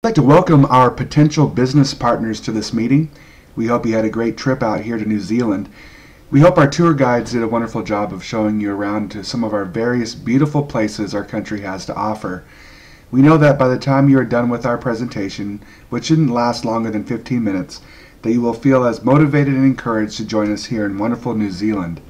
I'd like to welcome our potential business partners to this meeting. We hope you had a great trip out here to New Zealand. We hope our tour guides did a wonderful job of showing you around to some of our various beautiful places our country has to offer. We know that by the time you are done with our presentation, which shouldn't last longer than 15 minutes, that you will feel as motivated and encouraged to join us here in wonderful New Zealand.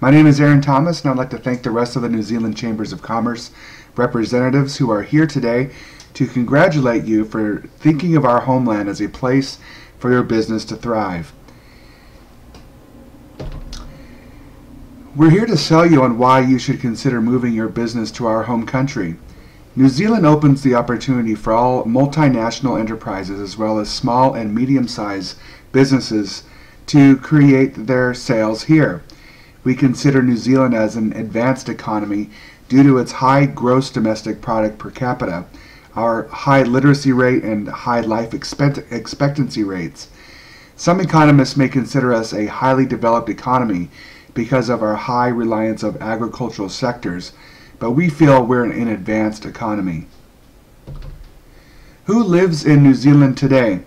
My name is Tnomas, and I'd like to thank the rest of the New Zealand Chambers of Commerce representatives who are here today to congratulate you for thinking of our homeland as a place for your business to thrive. We're here to sell you on why you should consider moving your business to our home country. New Zealand opens the opportunity for all multinational enterprises as well as small and medium-sized businesses to create their sales here. We consider New Zealand as an advanced economy due to its high gross domestic product per capita, our high literacy rate, and high life expectancy rates. Some economists may consider us a highly developed economy because of our high reliance of agricultural sectors, but we feel we're an advanced economy. Who lives in New Zealand today?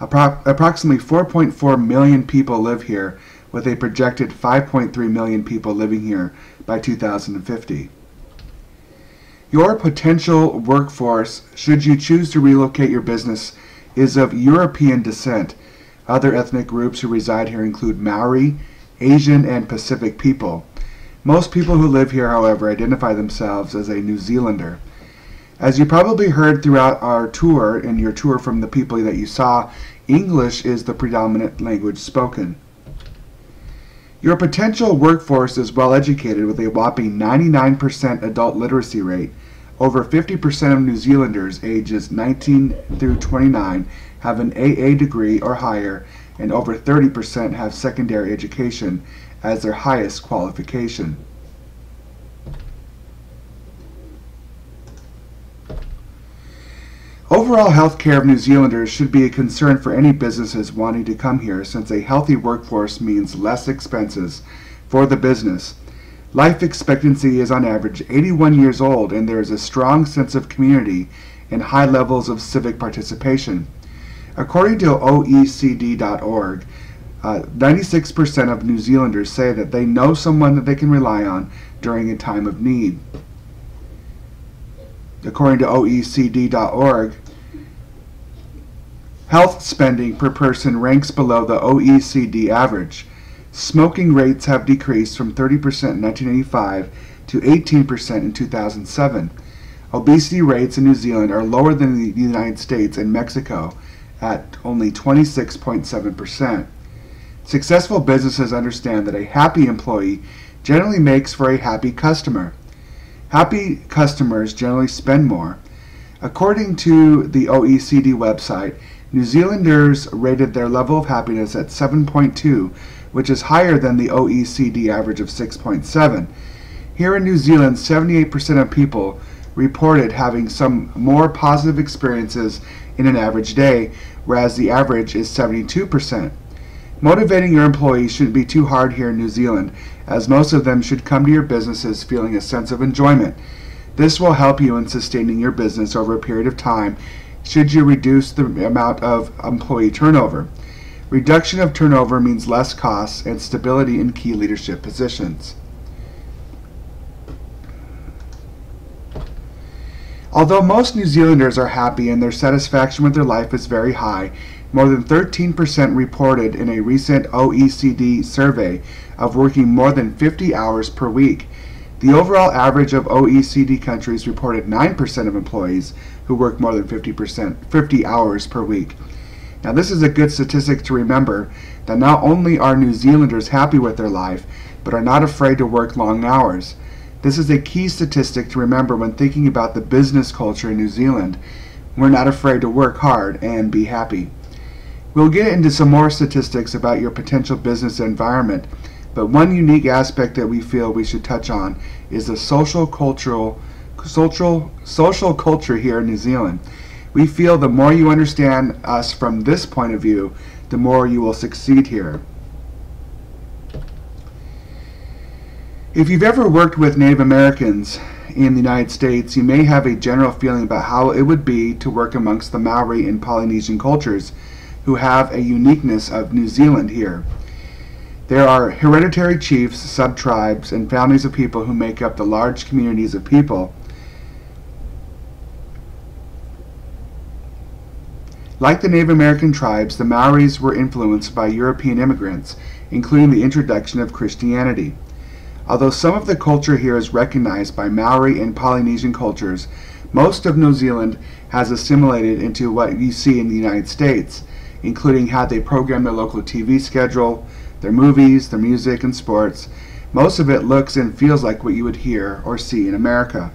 Approximately 4.4 million people live here, with a projected 5.3 million people living here by 2050. Your potential workforce, should you choose to relocate your business, is of European descent. Other ethnic groups who reside here include Maori, Asian, and Pacific people. Most people who live here, however, identify themselves as a New Zealander. As you probably heard throughout our tour and your tour from the people that you saw, English is the predominant language spoken. Your potential workforce is well educated with a whopping 99% adult literacy rate. Over 50% of New Zealanders ages 19 through 29 have an AA degree or higher, and over 30% have secondary education as their highest qualification. Overall health care of New Zealanders should be a concern for any businesses wanting to come here, since a healthy workforce means less expenses for the business. Life expectancy is on average 81 years old, and there is a strong sense of community and high levels of civic participation. According to OECD.org, 96% of New Zealanders say that they know someone that they can rely on during a time of need. According to OECD.org, health spending per person ranks below the OECD average. Smoking rates have decreased from 30% in 1985 to 18% in 2007. Obesity rates in New Zealand are lower than the United States and Mexico at only 26.7%. Successful businesses understand that a happy employee generally makes for a happy customer. Happy customers generally spend more. According to the OECD website, New Zealanders rated their level of happiness at 7.2, which is higher than the OECD average of 6.7. Here in New Zealand, 78% of people reported having some more positive experiences in an average day, whereas the average is 72%. Motivating your employees shouldn't be too hard here in New Zealand, as most of them should come to your businesses feeling a sense of enjoyment. This will help you in sustaining your business over a period of time should you reduce the amount of employee turnover. Reduction of turnover means less costs and stability in key leadership positions. Although most New Zealanders are happy and their satisfaction with their life is very high, more than 13% reported in a recent OECD survey of working more than 50 hours per week. The overall average of OECD countries reported 9% of employees who work more than 50 hours per week. Now, this is a good statistic to remember, that not only are New Zealanders happy with their life, but are not afraid to work long hours. This is a key statistic to remember when thinking about the business culture in New Zealand. We're not afraid to work hard and be happy. We'll get into some more statistics about your potential business environment, but one unique aspect that we feel we should touch on is the social culture here in New Zealand. We feel the more you understand us from this point of view, the more you will succeed here. If you've ever worked with Native Americans in the United States, you may have a general feeling about how it would be to work amongst the Maori and Polynesian cultures who have a uniqueness of New Zealand here. There are hereditary chiefs, sub-tribes, and families of people who make up the large communities of people. Like the Native American tribes, the Maoris were influenced by European immigrants, including the introduction of Christianity. Although some of the culture here is recognized by Maori and Polynesian cultures, most of New Zealand has assimilated into what you see in the United States, including how they program their local TV schedule, their movies, their music, and sports. Most of it looks and feels like what you would hear or see in America.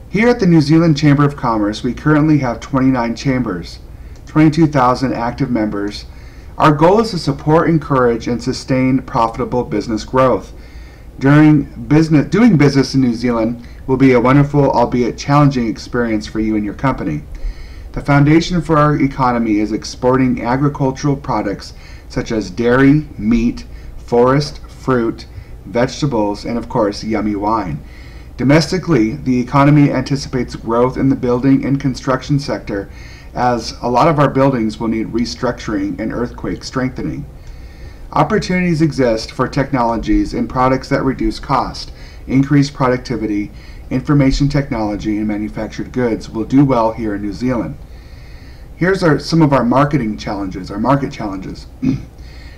Here at the New Zealand Chamber of Commerce, we currently have 29 chambers, 22,000 active members. Our goal is to support, encourage, and sustain profitable business growth. Doing business in New Zealand will be a wonderful, albeit challenging, experience for you and your company. The foundation for our economy is exporting agricultural products such as dairy, meat, forest, fruit, vegetables, and of course, yummy wine. Domestically, the economy anticipates growth in the building and construction sector, as a lot of our buildings will need restructuring and earthquake strengthening. Opportunities exist for technologies and products that reduce cost, increase productivity. Information technology and manufactured goods will do well here in New Zealand. Here's some of our market challenges.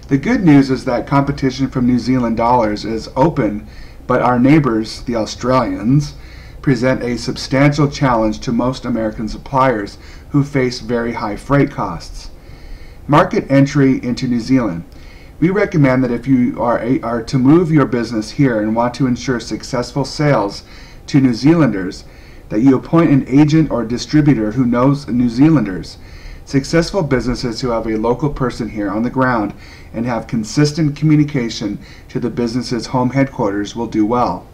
The good news is that competition from New Zealand dollars is open, but our neighbors, the Australians, present a substantial challenge to most American suppliers who face very high freight costs. Market entry into New Zealand. We recommend that if you are to move your business here and want to ensure successful sales to New Zealanders, that you appoint an agent or distributor who knows New Zealanders. Successful businesses who have a local person here on the ground and have consistent communication to the business's home headquarters will do well.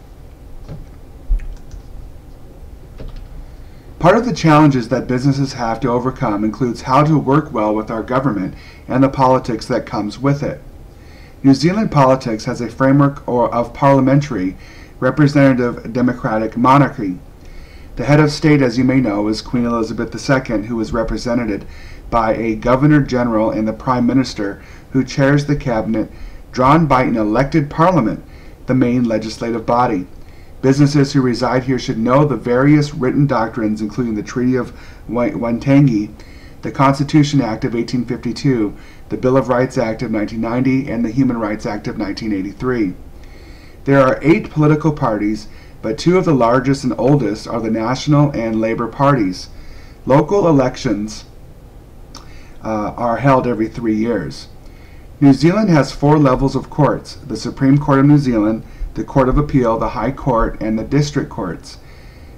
Part of the challenges that businesses have to overcome includes how to work well with our government and the politics that comes with it. New Zealand politics has a framework of parliamentary, representative democratic monarchy. The head of state, as you may know, is Queen Elizabeth II, who is represented by a Governor-General and the Prime Minister, who chairs the cabinet, drawn by an elected parliament, the main legislative body. Businesses who reside here should know the various written doctrines, including the Treaty of Waitangi, the Constitution Act of 1852, the Bill of Rights Act of 1990, and the Human Rights Act of 1983. There are 8 political parties, but 2 of the largest and oldest are the National and Labour parties. Local elections are held every 3 years. New Zealand has 4 levels of courts: the Supreme Court of New Zealand, the Court of Appeal, the High Court, and the District Courts.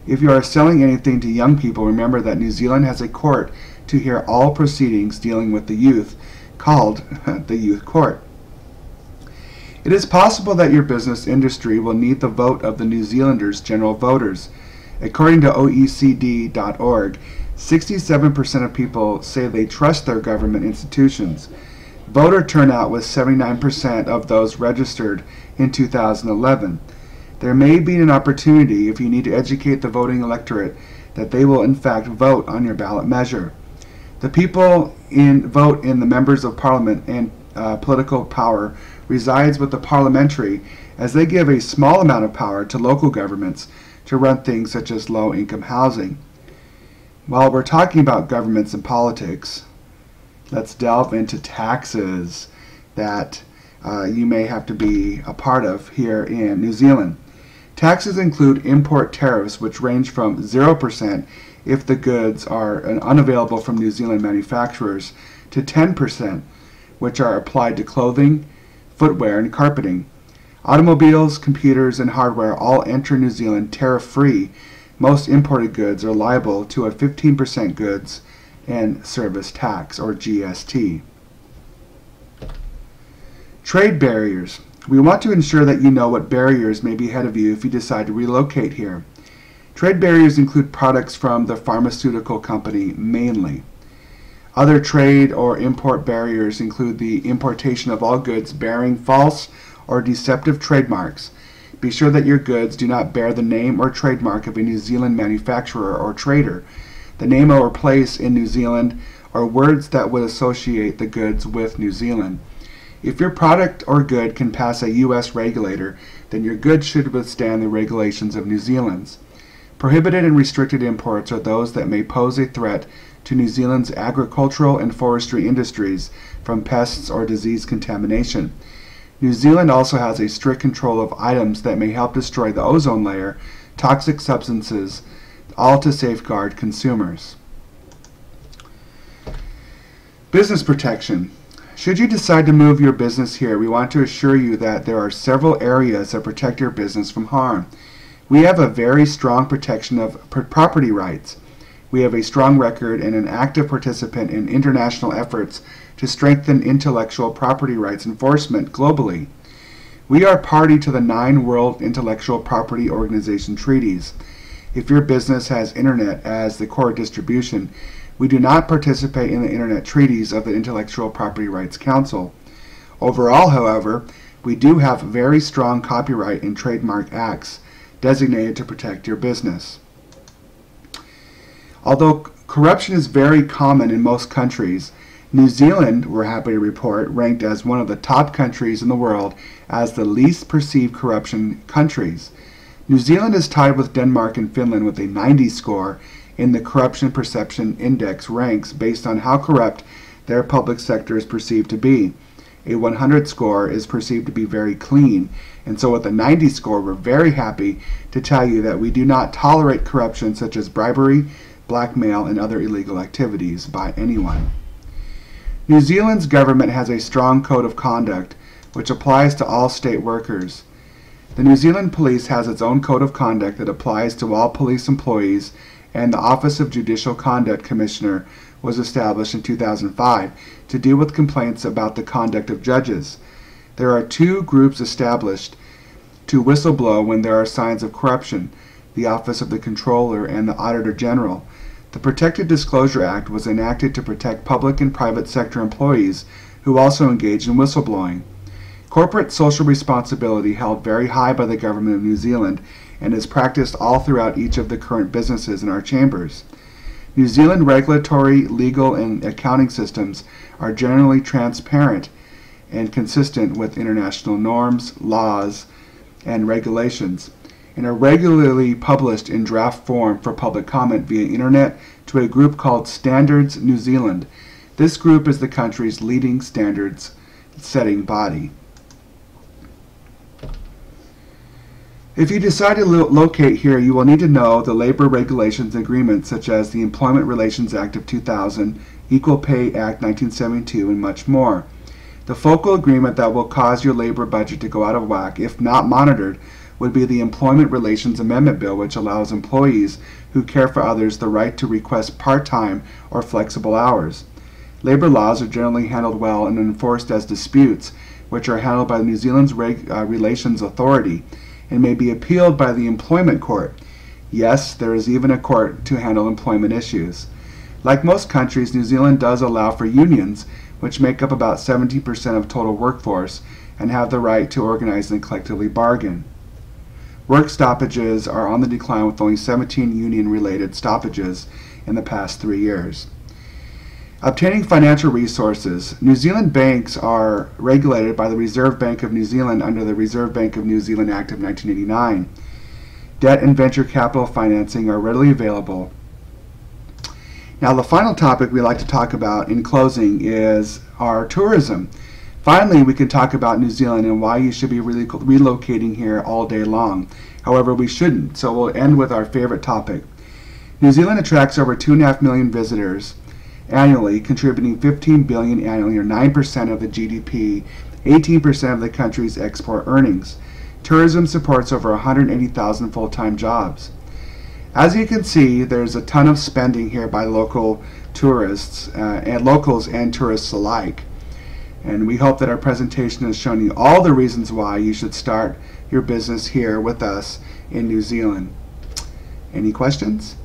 If you are selling anything to young people, remember that New Zealand has a court to hear all proceedings dealing with the youth, called the Youth Court. It is possible that your business industry will need the vote of the New Zealanders' general voters. According to OECD.org, 67% of people say they trust their government institutions. Voter turnout was 79% of those registered in 2011. There may be an opportunity, if you need to educate the voting electorate, that they will in fact vote on your ballot measure. The people vote in the members of parliament, and political power resides with the parliamentary, as they give a small amount of power to local governments to run things such as low-income housing. While we're talking about governments and politics, let's delve into taxes that you may have to be a part of here in New Zealand. Taxes include import tariffs, which range from 0% if the goods are unavailable from New Zealand manufacturers to 10%, which are applied to clothing, footwear, and carpeting. Automobiles, computers, and hardware all enter New Zealand tariff-free. Most imported goods are liable to a 15% goods and service tax, or GST. Trade barriers. We want to ensure that you know what barriers may be ahead of you if you decide to relocate here. Trade barriers include products from the pharmaceutical company mainly. Other trade or import barriers include the importation of all goods bearing false or deceptive trademarks, Be sure that your goods do not bear the name or trademark of a New Zealand manufacturer or trader, the name or place in New Zealand, or words that would associate the goods with New Zealand. If your product or good can pass a U.S. regulator, then your goods should withstand the regulations of New Zealand's. Prohibited and restricted imports are those that may pose a threat to New Zealand's agricultural and forestry industries from pests or disease contamination. New Zealand also has a strict control of items that may help destroy the ozone layer, toxic substances, all to safeguard consumers. Business protection. Should you decide to move your business here, we want to assure you that there are several areas that protect your business from harm. We have a very strong protection of property rights. We have a strong record and an active participant in international efforts to strengthen intellectual property rights enforcement globally. We are party to the 9 World Intellectual Property Organization treaties. If your business has Internet as the core distribution, we do not participate in the Internet treaties of the Intellectual Property Rights Council. Overall, however, we do have very strong copyright and trademark acts designated to protect your business. Although corruption is very common in most countries, New Zealand, we're happy to report, ranked as one of the top countries in the world as the least perceived corruption countries. New Zealand is tied with Denmark and Finland with a 90 score in the Corruption Perception Index ranks based on how corrupt their public sector is perceived to be. A 100 score is perceived to be very clean, and so with a 90 score, we're very happy to tell you that we do not tolerate corruption such as bribery, blackmail, and other illegal activities by anyone. New Zealand's government has a strong code of conduct which applies to all state workers. The New Zealand Police has its own code of conduct that applies to all police employees, and the Office of Judicial Conduct Commissioner was established in 2005 to deal with complaints about the conduct of judges. There are 2 groups established to whistleblow when there are signs of corruption: the Office of the Controller and the Auditor General. The Protected Disclosure Act was enacted to protect public and private sector employees who also engage in whistleblowing. Corporate social responsibility held very high by the government of New Zealand and is practiced all throughout each of the current businesses in our chambers. New Zealand regulatory, legal, and accounting systems are generally transparent and consistent with international norms, laws, and regulations, and are regularly published in draft form for public comment via internet to a group called Standards New Zealand. This group is the country's leading standards setting body. If you decide to locate here, you will need to know the labor regulations and agreements such as the Employment Relations Act of 2000, Equal Pay Act 1972, and much more. The focal agreement that will cause your labor budget to go out of whack, if not monitored, would be the Employment Relations Amendment Bill, which allows employees who care for others the right to request part-time or flexible hours. Labor laws are generally handled well and enforced as disputes, which are handled by New Zealand's Relations Authority, and may be appealed by the Employment Court. Yes, there is even a court to handle employment issues. Like most countries, New Zealand does allow for unions, which make up about 70% of total workforce and have the right to organize and collectively bargain. Work stoppages are on the decline with only 17 union-related stoppages in the past 3 years. Obtaining financial resources. New Zealand banks are regulated by the Reserve Bank of New Zealand under the Reserve Bank of New Zealand Act of 1989. Debt and venture capital financing are readily available. Now, the final topic we like to talk about in closing is our tourism. Finally, we can talk about New Zealand and why you should be relocating here all day long. However, we shouldn't, so we'll end with our favorite topic. New Zealand attracts over 2.5 million visitors annually, contributing $15 billion annually, or 9% of the GDP, 18% of the country's export earnings. Tourism supports over 180,000 full-time jobs. As you can see, there's a ton of spending here by local tourists, and locals and tourists alike. And we hope that our presentation has shown you all the reasons why you should start your business here with us in New Zealand. Any questions?